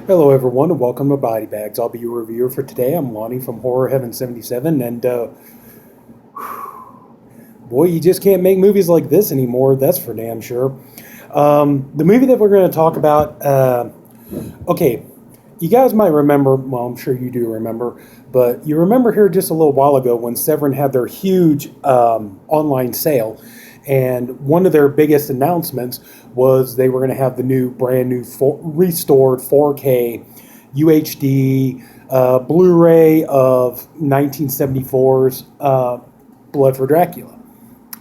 Hello, everyone, and welcome to Body Bags. I'll be your reviewer for today. I'm Lonnie from Horror Heaven77, and boy, you just can't make movies like this anymore. That's for damn sure. The movie that we're going to talk about, okay, you guys might remember. Well, I'm sure you do remember, but you remember here just a little while ago when Severin had their huge online sale. And one of their biggest announcements was they were going to have the brand new restored 4K UHD Blu-ray of 1974's Blood for Dracula,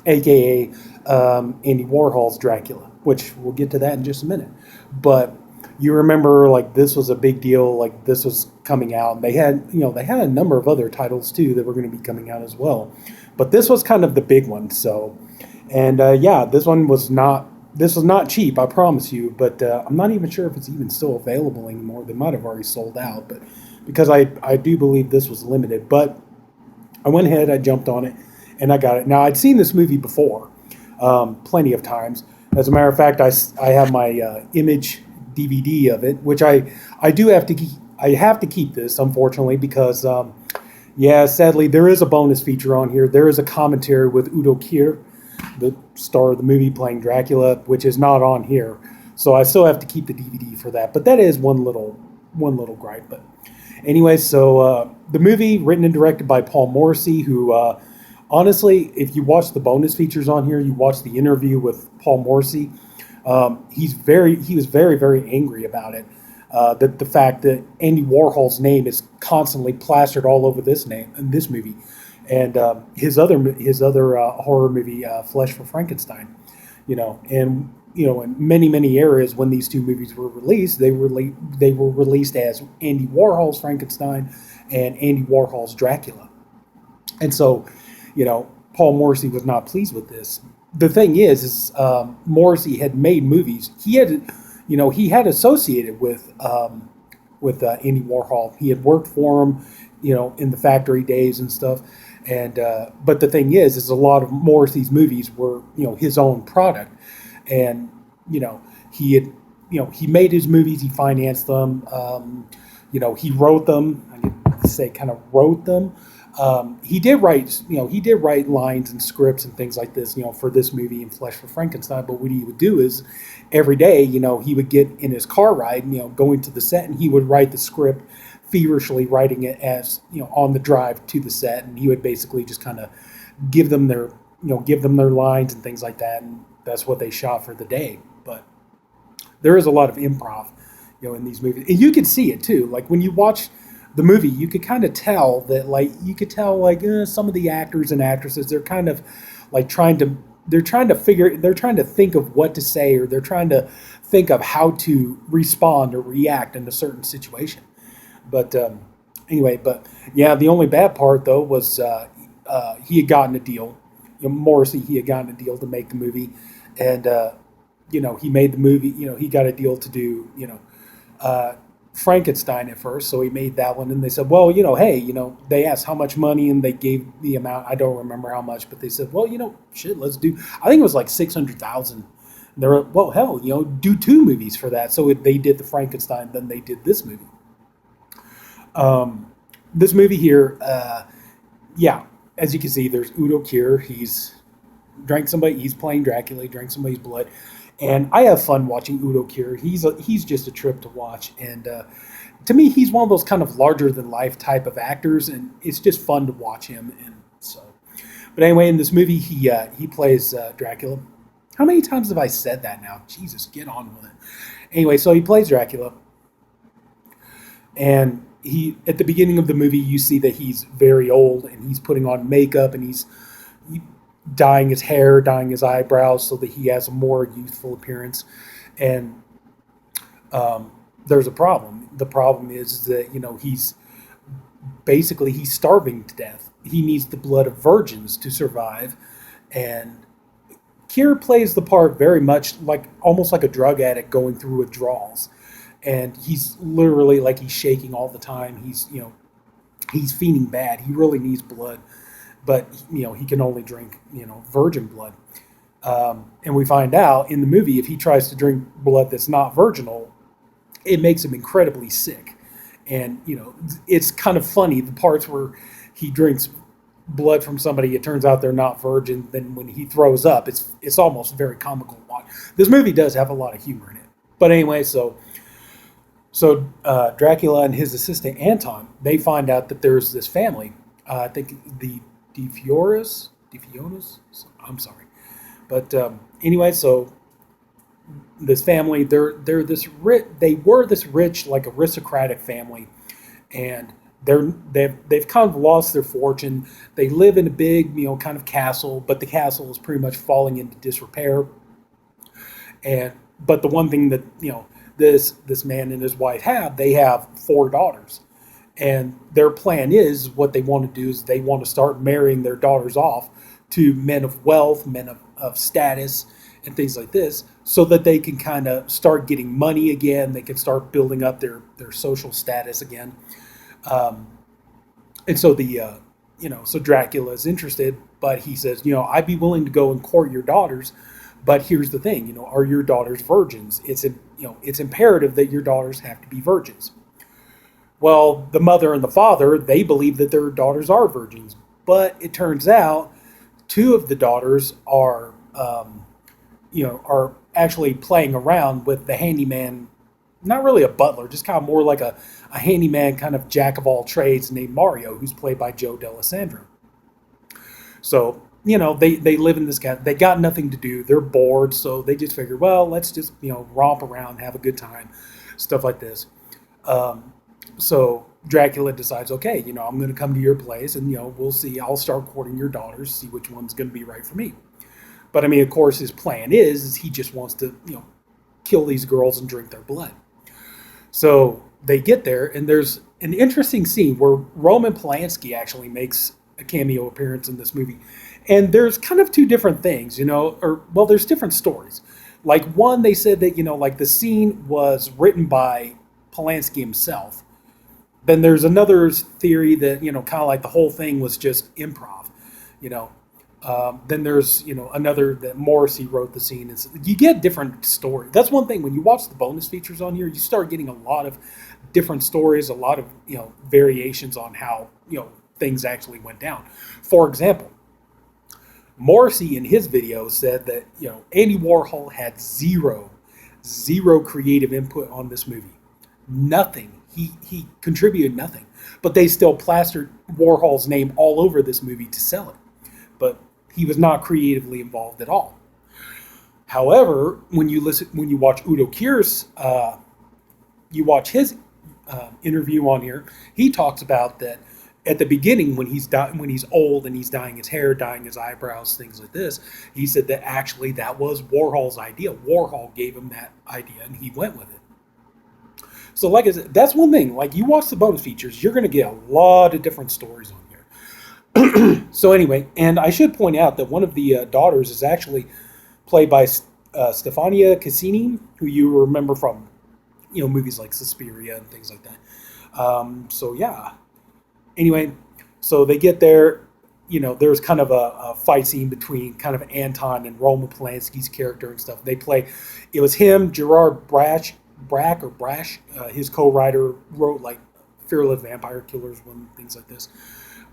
aka Andy Warhol's Dracula, which we'll get to that in just a minute. But you remember, like, this was a big deal. Like, this was coming out. They had, they had a number of other titles too that were going to be coming out as well. But this was kind of the big one. So. And yeah, this was not cheap, I promise you, but I'm not even sure if it's even still available anymore. They might have already sold out, but because I do believe this was limited. But I went ahead, I jumped on it, and I got it. Now, I'd seen this movie before, plenty of times. As a matter of fact, I have my Image DVD of it, which I do have to keep. I have to keep this, unfortunately, because yeah, sadly, there is a bonus feature on here. There is a commentary with Udo Kier, the star of the movie playing Dracula, which is not on here. So I still have to keep the DVD for that. But that is one little gripe. But anyway, so the movie written and directed by Paul Morrissey, who honestly, if you watch the bonus features on here, you watch the interview with Paul Morrissey, he was very, very angry about it. That the fact that Andy Warhol's name is constantly plastered all over this movie. And his other horror movie, Flesh for Frankenstein, and in many areas when these two movies were released, they were released as Andy Warhol's Frankenstein and Andy Warhol's Dracula, and so Paul Morrissey was not pleased with this. The thing is Morrissey had made movies. He had associated with Andy Warhol. He had worked for him, in the Factory days and stuff. And but the thing is a lot of Morrissey's movies were his own product, and he had he made his movies, he financed them, he wrote them. I get to say kind of wrote them. He did write lines and scripts and things like this, for this movie and Flesh for Frankenstein. But what he would do is every day, he would get in his car ride, going to the set, and he would write the script, feverishly writing it as on the drive to the set, and he would basically just kind of give them their lines and things like that, and that's what they shot for the day. But there is a lot of improv in these movies, and you could see it too. Like when you watch the movie, you could kind of tell that, some of the actors and actresses, they're kind of like trying to think of what to say, or they're trying to think of how to respond or react in a certain situation. But anyway, but yeah, the only bad part though was he had gotten a deal. Morrissey, he had gotten a deal to make the movie, and he made the movie. He got a deal to do Frankenstein at first, so he made that one. And they said, well, hey, they asked how much money, and they gave the amount. I don't remember how much, but they said, well, shit, let's do. I think it was like 600,000. They're well, hell, do two movies for that. So they did the Frankenstein, then they did this movie. This movie here, yeah, as you can see, there's Udo Kier. He's playing Dracula. He drank somebody's blood, and I have fun watching Udo Kier. He's just a trip to watch, and to me, he's one of those kind of larger than life type of actors, and it's just fun to watch him. And so, but anyway, in this movie, he plays Dracula. How many times have I said that now? Jesus, get on with it. Anyway, so he plays Dracula, and at the beginning of the movie, you see that he's very old, and he's putting on makeup, and he's dyeing his hair, dyeing his eyebrows so that he has a more youthful appearance. And there's a problem. The problem is that he's starving to death. He needs the blood of virgins to survive, and Keir plays the part very much almost like a drug addict going through withdrawals. And he's literally he's shaking all the time. He's feeling bad. He really needs blood, but he can only drink virgin blood. And we find out in the movie, if he tries to drink blood that's not virginal, it makes him incredibly sick. And, it's kind of funny, the parts where he drinks blood from somebody, it turns out they're not virgin, then when he throws up, it's almost very comical to watch. This movie does have a lot of humor in it. But anyway, so Dracula and his assistant Anton, they find out that there's this family. I think the DeFionas. I'm sorry, but anyway, so this family, they're this rich. They were this rich, like aristocratic family, and they've kind of lost their fortune. They live in a big, kind of castle, but the castle is pretty much falling into disrepair. But the one thing that this man and his wife they have 4 daughters, and their plan is, what they want to do is they want to start marrying their daughters off to men of wealth, men of status, and things like this, so that they can kind of start getting money again. They can start building up their social status again. And so so Dracula is interested, but he says, I'd be willing to go and court your daughters, but here's the thing, are your daughters virgins? It's imperative that your daughters have to be virgins. Well, the mother and the father, they believe that their daughters are virgins, but it turns out 2 of the daughters are actually playing around with the handyman, not really a butler, just kind of more like a handyman, kind of jack of all trades, named Mario, who's played by Joe Dallesandro. So, they live in this they got nothing to do, they're bored, so they just figure, well, let's just, romp around, have a good time, stuff like this. So Dracula decides, okay, I'm going to come to your place, and, we'll see, I'll start courting your daughters, see which one's going to be right for me. But, of course, his plan is he just wants to, kill these girls and drink their blood. So they get there, and there's an interesting scene where Roman Polanski actually makes a cameo appearance in this movie. And there's kind of 2 different things, there's different stories. Like, one, they said that, like the scene was written by Polanski himself. Then there's another theory that, kind of like the whole thing was just improv, Then there's, another that Morrissey wrote the scene. And so you get different stories. That's one thing. When you watch the bonus features on here, you start getting a lot of different stories, a lot of, variations on how, things actually went down. For example, Morrissey in his video said that, Andy Warhol had zero creative input on this movie. Nothing. He contributed nothing. But they still plastered Warhol's name all over this movie to sell it. But he was not creatively involved at all. However, when you watch Udo Kier's, you watch his interview on here, he talks about that at the beginning when he's old and he's dyeing his hair, dyeing his eyebrows, things like this. He said that actually that was Warhol's idea. Warhol gave him that idea and he went with it. So like I said, that's one thing. Like, you watch the bonus features, you're going to get a lot of different stories on here. So anyway, and I should point out that one of the daughters is actually played by Stefani Casini, who you remember from, movies like Suspiria and things like that. So yeah. Anyway, so they get there. There's kind of a fight scene between kind of Anton and Roman Polanski's character and stuff. It was him, Gerard Brash, his co-writer, wrote like Fearless Vampire Killers, things like this.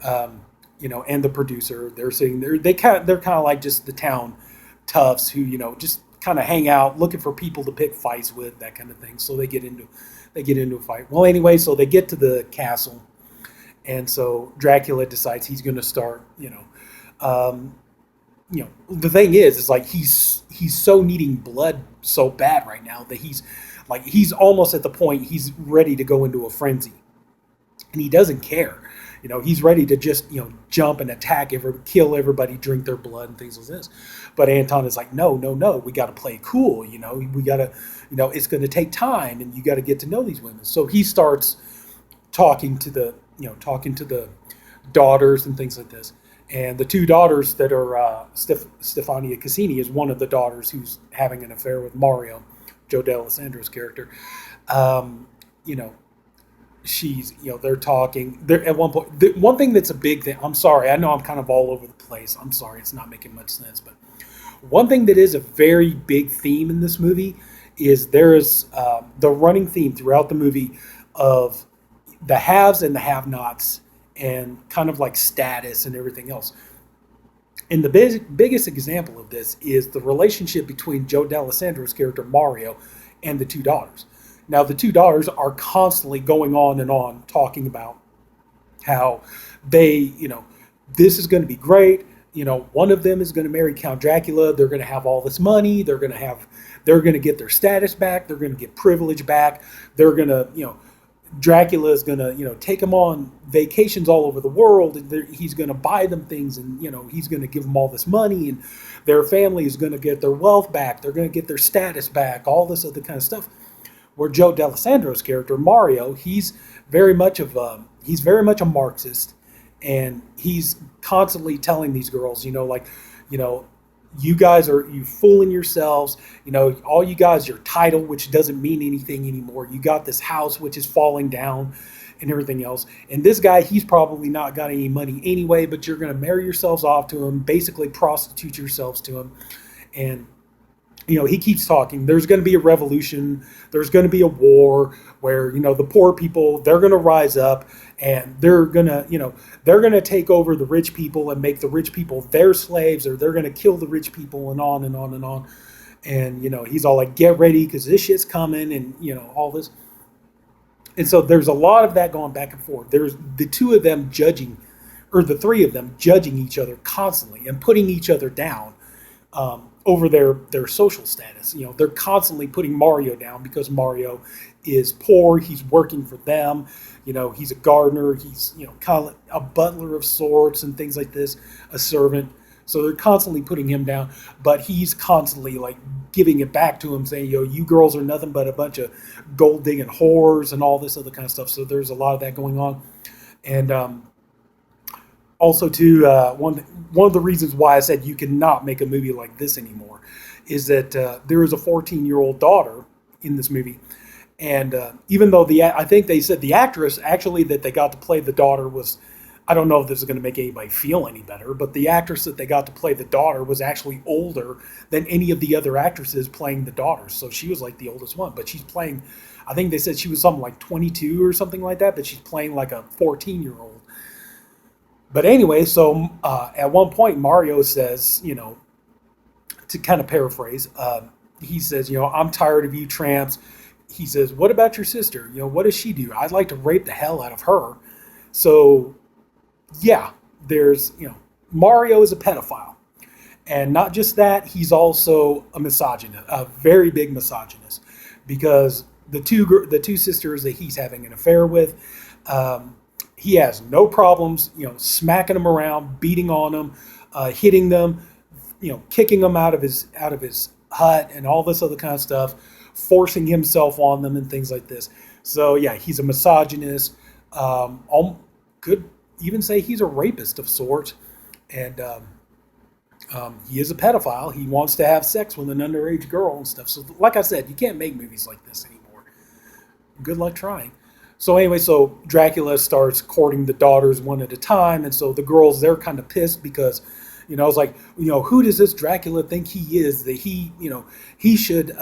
And the producer, they're sitting there. They're kind of like just the town toughs who, just kind of hang out, looking for people to pick fights with, that kind of thing. So they get into a fight. Well, anyway, so they get to the castle, and so Dracula decides he's going to start. The thing is like he's so needing blood so bad right now that he's almost at the point he's ready to go into a frenzy, and he doesn't care. He's ready to just, jump and attack, kill everybody, drink their blood and things like this. But Anton is like, no, we got to play cool. We got to, it's going to take time, and you got to get to know these women. So he starts talking to the daughters and things like this. And the 2 daughters that are Stefani Casini is one of the daughters who's having an affair with Mario, Joe Dallesandro's character. She's, they're talking. They're at one point. One thing that's a big thing. I'm sorry. I know I'm kind of all over the place. I'm sorry. It's not making much sense. But one thing that is a very big theme in this movie is there is the running theme throughout the movie of the haves and the have-nots, and kind of like status and everything else. And the biggest example of this is the relationship between Joe Dallesandro's character Mario and the two daughters. Now, the two daughters are constantly going on and on talking about how they, this is going to be great. One of them is going to marry Count Dracula. They're going to have all this money. They're going to get their status back. They're going to get privilege back. They're going to, Dracula is going to, take them on vacations all over the world. And he's going to buy them things, and, he's going to give them all this money, and their family is going to get their wealth back. They're going to get their status back, all this other kind of stuff. Where Joe Dallesandro's character, Mario, he's very much a Marxist, and he's constantly telling these girls, you guys you fooling yourselves. All you guys, your title, which doesn't mean anything anymore. You got this house, which is falling down and everything else. And this guy, he's probably not got any money anyway, but you're going to marry yourselves off to him, basically prostitute yourselves to him. And, he keeps talking. There's going to be a revolution. There's going to be a war where, the poor people, they're going to rise up, and they're going to take over the rich people and make the rich people their slaves, or they're going to kill the rich people, and on and on and on. And, he's all like, get ready because this shit's coming, and, all this. And so there's a lot of that going back and forth. There's the two of them judging, or the three of them judging each other constantly and putting each other down over their social status. They're constantly putting Mario down because Mario is poor. He's working for them. He's a gardener. He's, kind of a butler of sorts and things like this, a servant. So they're constantly putting him down, but he's constantly like giving it back to him, saying, you girls are nothing but a bunch of gold digging whores and all this other kind of stuff. So there's a lot of that going on. And also, too, one of the reasons why I said you cannot make a movie like this anymore is that there is a 14-year-old daughter in this movie. And even though I think they said the actress actually that they got to play the daughter was, I don't know if this is going to make anybody feel any better, but the actress that they got to play the daughter was actually older than any of the other actresses playing the daughters. So she was like the oldest one, but she's playing, I think they said she was something like 22 or something like that, but she's playing like a 14-year-old. But anyway, so at one point Mario says, to kind of paraphrase, he says, I'm tired of you tramps. He says, what about your sister? What does she do? I'd like to rape the hell out of her. So, yeah, there's, Mario is a pedophile. And not just that, he's also a misogynist, a very big misogynist. Because the two sisters that he's having an affair with, he has no problems, smacking them around, beating on them, hitting them, kicking them out of his hut and all this other kind of stuff, forcing himself on them and things like this. So yeah, he's a misogynist. Could even say he's a rapist of sorts, and he is a pedophile. He wants to have sex with an underage girl and stuff. So like I said, you can't make movies like this anymore. Good luck trying. So anyway, so Dracula starts courting the daughters one at a time, and so the girls, they're kind of pissed because, it's like, who does this Dracula think he is that he should,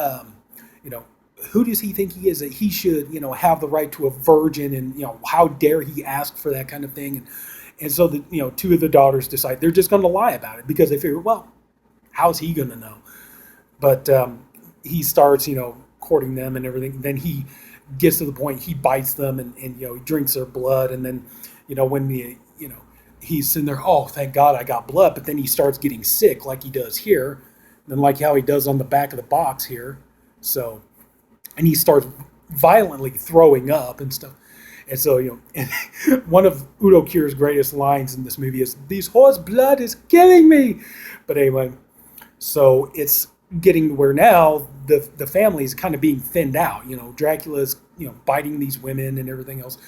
who does he think he is that he should, have the right to a virgin, and, how dare he ask for that kind of thing. And so the, two of the daughters decide they're just going to lie about it because they figure, well, how's he going to know? But he starts, courting them and everything. Then he gets to the point he bites them and he drinks their blood, and then when he's sitting there, oh, thank God I got blood, but then he starts getting sick like he does here, and like how he does on the back of the box here. So, and he starts violently throwing up and stuff. And so and one of Udo Kier's greatest lines in this movie is, "This horse blood is killing me." But anyway, so it's getting to where now the family is kind of being thinned out. Dracula's biting these women and everything else.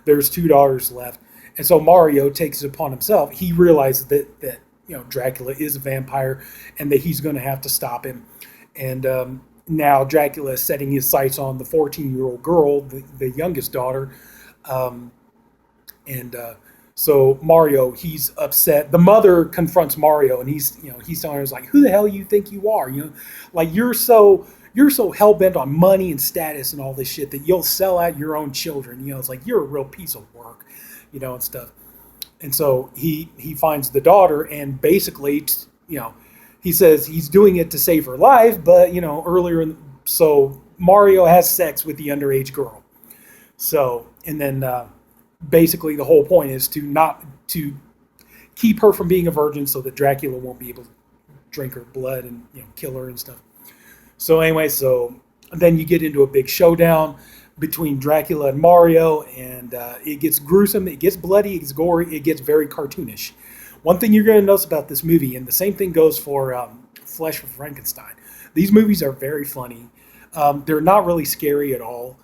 There's two daughters left, and so Mario takes it upon himself. He realizes that Dracula is a vampire, and that he's going to have to stop him. And now Dracula is setting his sights on the 14-year-old girl, the youngest daughter, so Mario, he's upset. The mother confronts Mario, and he's telling her, like, who the hell you think you are? Like, you're so, you're so hell-bent on money and status and all this shit that you'll sell out your own children. It's like you're a real piece of work, and stuff. And so he finds the daughter, and basically, he says he's doing it to save her life, but so Mario has sex with the underage girl. So, and then basically the whole point is to keep her from being a virgin, so that Dracula won't be able to drink her blood and kill her and stuff. So anyway, so then you get into a big showdown between Dracula and Mario, and it gets gruesome, it gets bloody, it gets gory, it gets very cartoonish. One thing you're going to notice about this movie, and the same thing goes for Flesh for Frankenstein, these movies are very funny. They're not really scary at all.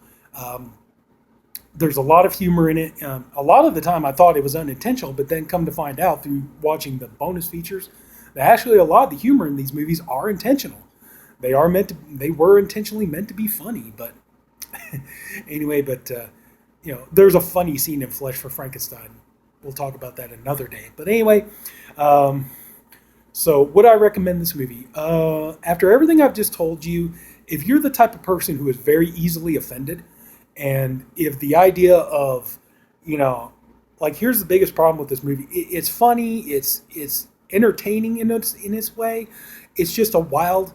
There's a lot of humor in it. A lot of the time I thought it was unintentional, but then come to find out through watching the bonus features that actually a lot of the humor in these movies are intentional. They were intentionally meant to be funny, but anyway, there's a funny scene in Flesh for Frankenstein. We'll talk about that another day. But anyway, so would I recommend this movie? After everything I've just told you, if you're the type of person who is very easily offended, and if the idea of, here's the biggest problem with this movie. It's funny, it's entertaining in its way. It's just a wild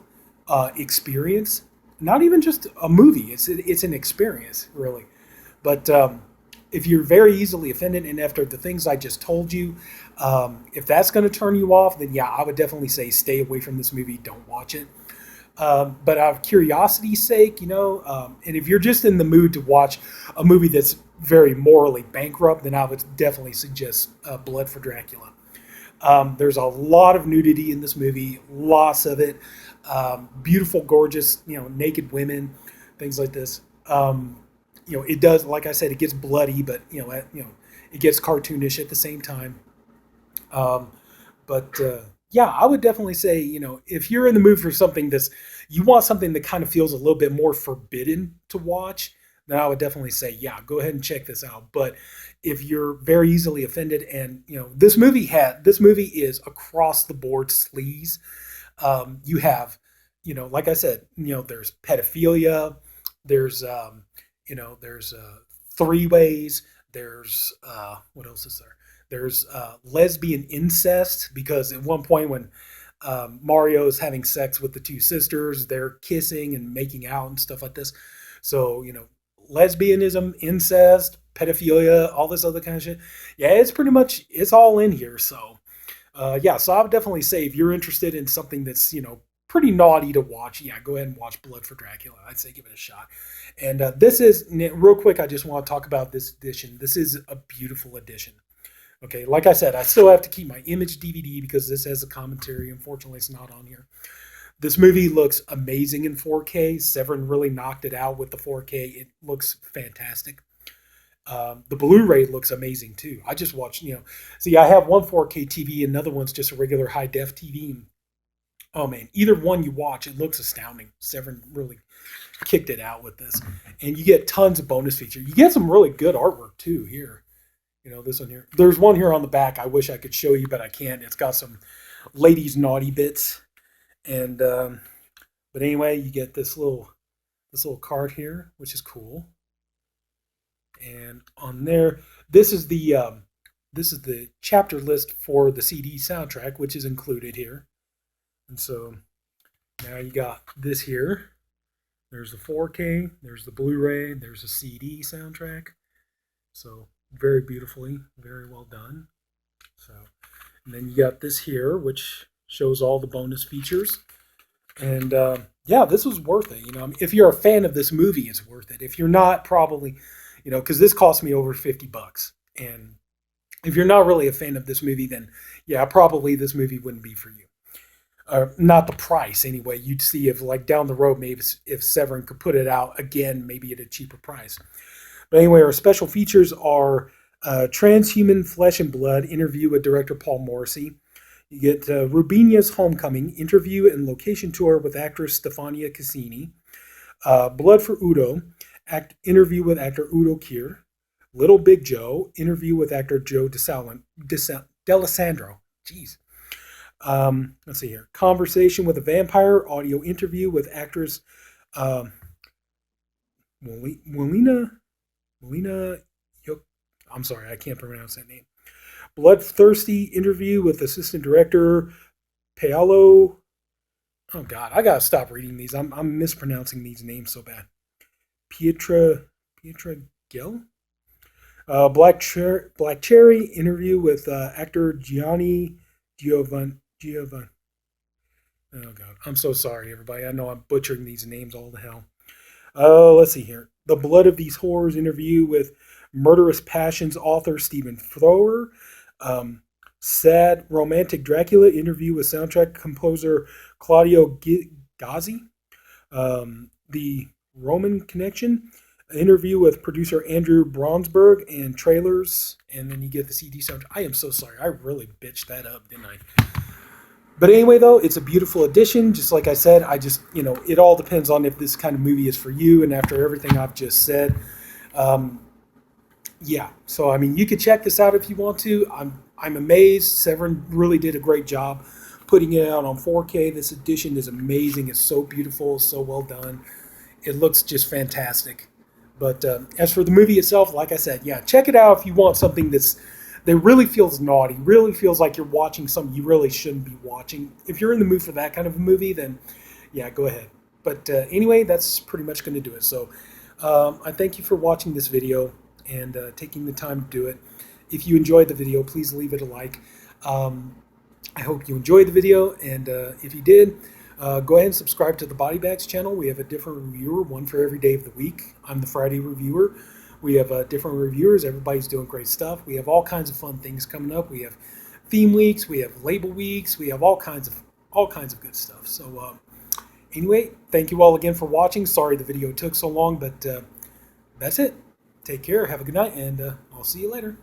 experience. Not even just a movie. It's an experience, really. But if you're very easily offended, and after the things I just told you, if that's going to turn you off, then yeah, I would definitely say stay away from this movie. Don't watch it. But out of curiosity's sake, and if you're just in the mood to watch a movie that's very morally bankrupt, then I would definitely suggest Blood for Dracula. There's a lot of nudity in this movie, lots of it. Beautiful, gorgeous, naked women, things like this. It does, like I said, it gets bloody, but it gets cartoonish at the same time. Yeah, I would definitely say, if you're in the mood for something you want something that kind of feels a little bit more forbidden to watch, then I would definitely say, yeah, go ahead and check this out. But if you're very easily offended, and this movie is across the board sleaze. You have, like I said, there's pedophilia, there's three ways, there's what else is there? There's lesbian incest, because at one point when Mario is having sex with the two sisters, they're kissing and making out and stuff like this. So, lesbianism, incest, pedophilia, all this other kind of shit. Yeah, it's all in here. So, so I would definitely say if you're interested in something that's, pretty naughty to watch, yeah, go ahead and watch Blood for Dracula. I'd say give it a shot. And this is, real quick, I just want to talk about this edition. This is a beautiful edition. Okay, like I said, I still have to keep my image DVD because this has a commentary. Unfortunately, it's not on here. This movie looks amazing in 4K. Severin really knocked it out with the 4K. It looks fantastic. The Blu-ray looks amazing too. I just watched, see, I have one 4K TV, another one's just a regular high-def TV. Oh man, either one you watch, it looks astounding. Severin really kicked it out with this. And you get tons of bonus features. You get some really good artwork too here. This one here. There's one here on the back I wish I could show you, but I can't. It's got some ladies' naughty bits. And but anyway, you get this little card here, which is cool. And on there, this is the chapter list for the CD soundtrack, which is included here. And so now you got this here. There's the 4K, there's the Blu-ray, there's a CD soundtrack. So very beautifully, very well done. So, and then you got this here, which shows all the bonus features. And yeah, this was worth it. If you're a fan of this movie, it's worth it. If you're not, probably, because this cost me over $50. And if you're not really a fan of this movie, then yeah, probably this movie wouldn't be for you. Not the price anyway. You'd see if down the road, maybe if Severin could put it out again, maybe at a cheaper price. But anyway, our special features are Transhuman Flesh and Blood, interview with director Paul Morrissey. You get Rubinia's Homecoming, interview and location tour with actress Stefani Casini. Blood for Udo, interview with actor Udo Keir. Little Big Joe, interview with actor Joe Dallesandro. Jeez. Let's see here. Conversation with a Vampire, audio interview with actress Um, Molina, Molina, I'm sorry, I can't pronounce that name. Bloodthirsty interview with assistant director Paolo. Oh God, I gotta stop reading these. I'm mispronouncing these names so bad. Pietra Gill. Black Cherry interview with actor Giovan. Oh God, I'm so sorry, everybody. I know I'm butchering these names all the hell. Let's see here. The Blood of These Horrors interview with Murderous Passions author Stephen Thrower. Um, Sad Romantic Dracula interview with soundtrack composer Claudio Gazzi. The Roman Connection interview with producer Andrew Braunsberg and trailers. And then you get the CD soundtrack. I am so sorry. I really bitched that up, didn't I? But anyway, though, it's a beautiful addition. Just like I said, it all depends on if this kind of movie is for you. And after everything I've just said, um, yeah. So, I mean, you could check this out if you want to. I'm amazed. Severin really did a great job putting it out on 4K. This edition is amazing. It's so beautiful, so well done. It looks just fantastic. But as for the movie itself, like I said, yeah, check it out if you want something that really feels naughty, really feels like you're watching something you really shouldn't be watching. If you're in the mood for that kind of a movie, then yeah, go ahead. But anyway, that's pretty much going to do it. So I thank you for watching this video and taking the time to do it. If you enjoyed the video, please leave it a like. I hope you enjoyed the video, and if you did, go ahead and subscribe to the Body Bags channel. We have a different reviewer, one for every day of the week. I'm the Friday reviewer. We have different reviewers. Everybody's doing great stuff. We have all kinds of fun things coming up. We have theme weeks. We have label weeks. We have all kinds of good stuff. So anyway, thank you all again for watching. Sorry the video took so long, but that's it. Take care. Have a good night, and I'll see you later.